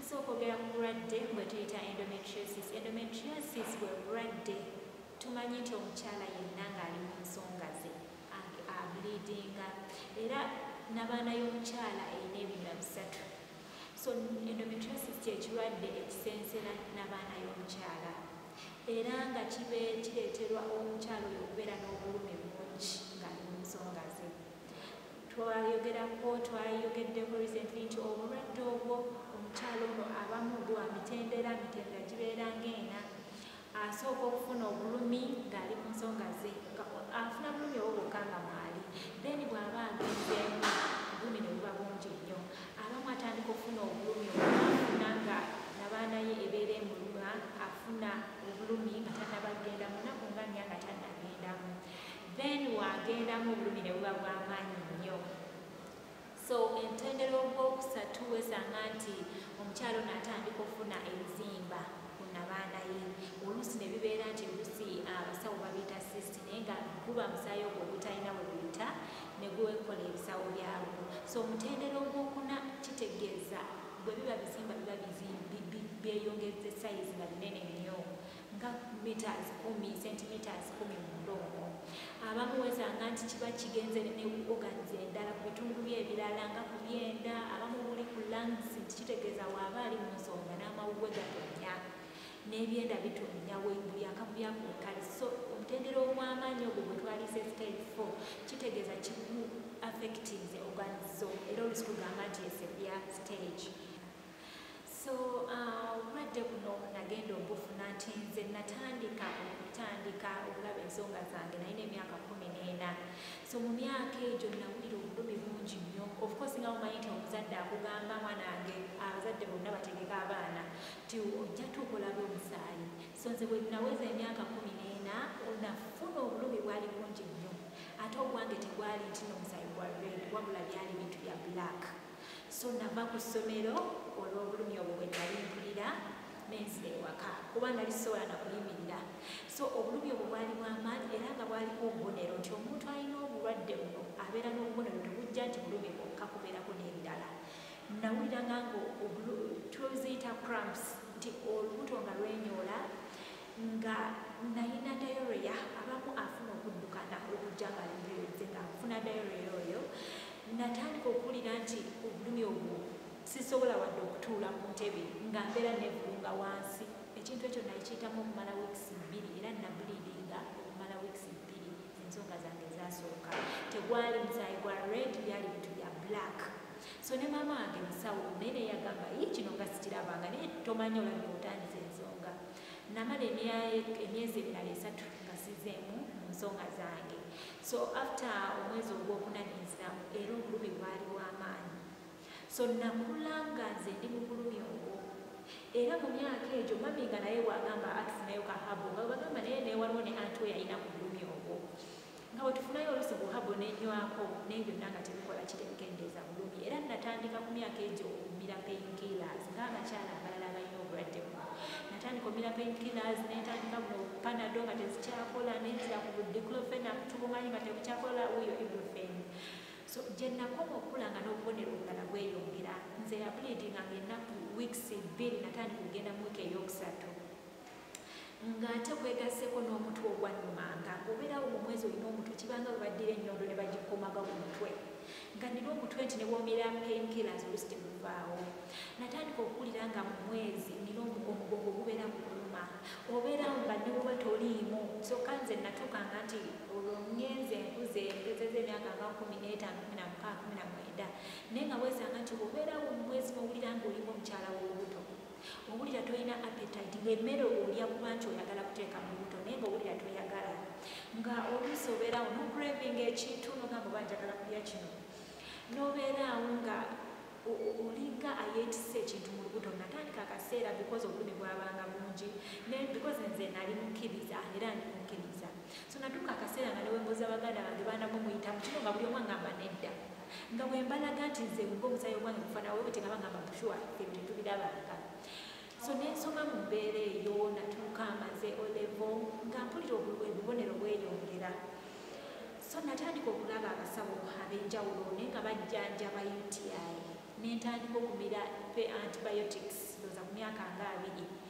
tusooka ogera ku bulwadde bwe tuyita endometriosis. Endometriosis bwe bulwadde tumanyi nti omukyala yenna ng'ali mu nsonga ze ableedinga, era n'abaana y'omukyala erina ebintu bisatu. So endometriosis kyekirwadde ekisensera n'abaana y'omukyala, era nga kireeterwa omukyala oyo okubeera n'obulumi bungi ng'ali mu nsonga ze. Twayogeddeko recently nti obulwadde obwo omukyala ono abamu bwa mitendera gibeera ng'ena. Asooka okufuna obulumi ng'ali mu nsonga ze, afuna bulumi obwo bwokka nga mwali, then bw'aba agenzeemu obulumi ne buba bungi nnyo. Abamu atandika okufuna obulumi obwafuna nga n'abaana ye ebeera emuluma, afuna obulumi nga tannabagenda mu nnaku nga nnya nga tannagendamu, then wagendamu obulumi ne buba bw'amaanyi nnyo. So entendera ogwokusatu wesanga nti omukyala ono atandika okufuna ebizimba ku n'abaana ye. Oluusi ne bibeera nti oluusi abasawo babiyita cyst, naye nga guba musaayi ogwo ogutalina bwe guyita ne gwekola ebisawo byagwo. So omutendera ogwokuna kitegeeza bwe biba bizimba biba byeyongezza sayizi nga binene nnyo nga meters 10 centimeters 10 mu ndongo. Abamu wesanga nti kiba kigenze ne organs endala ku bitundu bye ebirala nga ku byenda, abamu buli ku lungs, kitegeeza waaba ali mu nsonga n'amawuwe gatonya n'ebyenda bitonya buli akamu byakukale. So omutendera ogw'amaanyi ogwo gwe twalise stage 4 kitegeeza kigu affecting organs zo, era oluusi tugamba nti esebya stage. So obulwadde buno nagenda obufuna nti nze natandika okulaba ensonga zange nalina emyaka 14. So mu myaka egyo nawulira obulumi bungi nnyo. Of course nga mumanyi nti omuzadde akugamba mwana wange, abazadde bonna bategeka abaana nti ojja tukolabe omusaayi. So nze bwe naweza emyaka 14 nafuna obulumi bwali bungi nnyo, ate obwange tegwali nti n'omusaayi gwa red, wabula byali bintu bya black. So nava ku ssomero olw'obulumi obwo bwe nali mpulira nenzira ewaka kuba nali sobola na kuyimirira. So obulumi obwo bwali bw'amaanyi era nga bwaliko obubonero nti omuntu alina obulwadde buno abeera n'obubonero, tebujja nti bulumi bwokka, kubeerako n'ebirala. Nawuliranga nga tuziyita cramps, nti olubuto nga lwenyoola, nga nalina diarrhea. Abamu afuna okuddukana okujja nga limbireze nga nfuna diarrhea oyo. Natandika okuwulira nti obulumi obwo sisobola wadde okutuula ku ntebe nga mbeera nevulunga wansi. Ekintu ekyo nakiyitamu okumala weeks 2 era nableedinga okumala weeks 2. Ensonga zange zasooka tegwali musaayi gwa red, byali bintu bya black. So ne maama wange musawo naye ne yagamba kino nga sikirabanga, naye tomanyi olabye otandise ensonga. Namala emyezi 3 nga sizeemu mu nsonga zange. So after omwezi ogwokuna nenziramu era obulumi bwali bw'amaanyi. So nakula nga nze ndi mu bulumi obwo, era mu myaka egyo mami nga naye wagamba atufunayo kahabo, nga bagamba naye newaliwo ne anti we yalina ku bulumi obwo, nga wetufunayo oluusi buhabo nenywako naye byonna nga tebikola kitebikendeeza bulumi. Era natandika ku myaka egyo okumira painkillers ng'abakyala abalala abalina obulwadde buno. Natandika omira painkillers, netandika buno panado nga tezikyakola, nenzira ku diclofenac tubumanyi nga tebukyakola, wuyo ibuprofen. So gye nakoma okula nga n'obubonero obulala bweyongera. Nze yableedinga ng'ennaku weeks 2, natandika okugenda mu wiiki eyokusatu. Ng'ate kwegasseko n'omutwe ogwannumanga. Obeerawo mu mwezi olina omutwe, kibanga bwe baddira ennyondo ne bagikomaga ku mutwe. Nga nina omutwe nti ne bwomira painkillers oluusi tebuvaawo. Natandika okuwulira nga mu mwezi nina omugongo gubeera guluma. Obeerawo nga ne bwoba toliimu. Kyokka nze natuukanga nti olwo ngenze nkuze ngezeza emyaka nga 15, 16, 17. Naye nga weesanga nti obeerawo mu mwezi n'owulira ng'olimu omukyala w'olubuto. Owulira tolina appetite, ng'emmere olya kuba nti oyagala kuteeka mu lubuto naye ng'owulira toyagala. Nga oluusi obeerawo n'okurevinga ekintu n'ogamba oba njagala kulya kino. N'obeerawo nga olinga ayeetisse ekintu mu lubuto. Natandika akaseera because obulumi bwabanga bungi, because nze nali mukkiriza era ndi mukkiriza. So natuuka akaseera nga newembuuza baganda bange baana mumuyitamu kino nga buli omu angamba nedda. Nga bwe mbalaga nti nze ng'omusaayi ogwange gufaanana bwe nga bagamba sure ebyo tubirabanga. So nensoma mu mbeera eyo natuuka amaze O-level nga mpulira obubonero bweyongera. So natandika okulaba abasawo ab'enjawulo naye nga bajjanjaba UTI. nentandika okumira pe antibiotics ndoza ku myaka nga 2